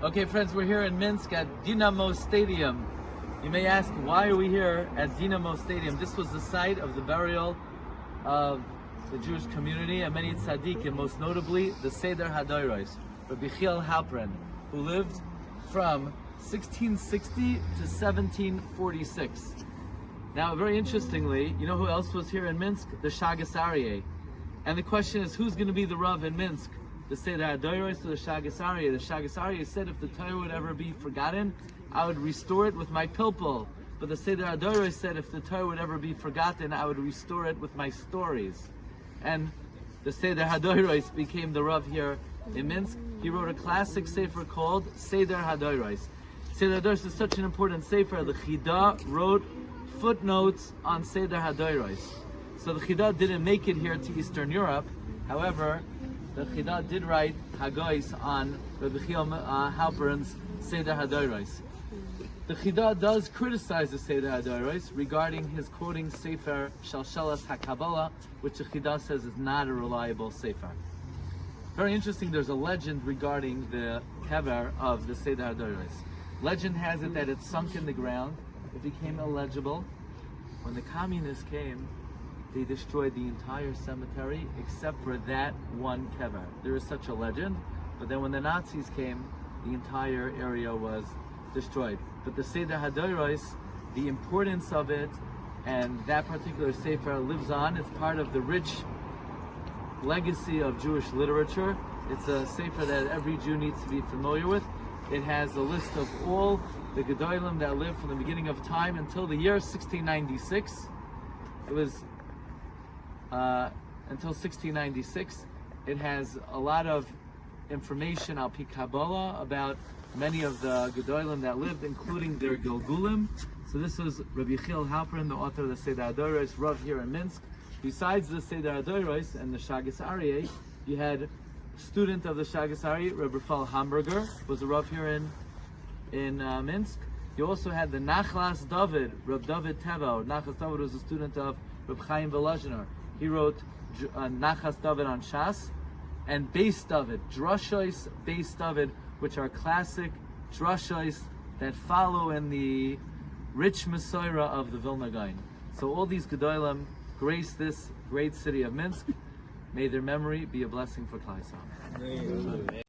Okay, friends, we're here in Minsk at Dinamo Stadium. You may ask, why are we here at Dinamo Stadium? This was the site of the burial of the Jewish community and many tzaddikim, most notably the Seder Hadoros, Rabbi Yechiel Halperin, who lived from 1660 to 1746. Now, very interestingly, you know who else was here in Minsk? The Shagas Aryeh. And the question is, who's going to be the Rav in Minsk? The Seder Hadoros or the Shagas Aryeh? The Shagas Aryeh said if the Torah would ever be forgotten, I would restore it with my pilpul. But the Seder Hadoros said if the Torah would ever be forgotten, I would restore it with my stories. And the Seder Hadoros became the Rav here in Minsk. He wrote a classic sefer called Seder Hadoros. Seder Hadoros is such an important sefer. The Chida wrote footnotes on Seder Hadoros. So the Chida didn't make it here to Eastern Europe. However, the Chida did write Hagois on Rabbi Yechiel Halperin's Seder Hadoros. The Chida does criticize the Seder Hadoros regarding his quoting Sefer Shalshelas HaKabbalah, which the Chida says is not a reliable Sefer. Very interesting, there's a legend regarding the kever of the Seder Hadoros. Legend has it that it sunk in the ground, it became illegible. When the communists came, they destroyed the entire cemetery except for that one kever. There is such a legend, but then when the Nazis came, the entire area was destroyed. But the Seder Hadoros, the importance of it and that particular sefer lives on. It's part of the rich legacy of Jewish literature. It's a sefer that every Jew needs to be familiar with. It has a list of all the Gedolim that lived from the beginning of time until the year 1696. It was until 1696. It has a lot of information al pi Kabbalah about many of the Gedolim that lived, including their Gilgulim. So this was Rabbi Yechiel Halperin, the author of the Seder Hadoros, Rav here in Minsk. Besides the Seder Hadoros and the Shagas Aryeh, you had student of the Shagas Aryeh, Rabbi Fall Hamburger, was a Rav here in Minsk. You also had the Nachlas David, Rab David Tevo. Nachlas David was a student of Rab Chaim Volozhiner. He wrote Nachas David on Shas, and Beis David, Drashos Beis David, which are classic drashos that follow in the rich Mesorah of the Vilna Gaon. So all these Gedolim grace this great city of Minsk. May their memory be a blessing for Klal Yisrael.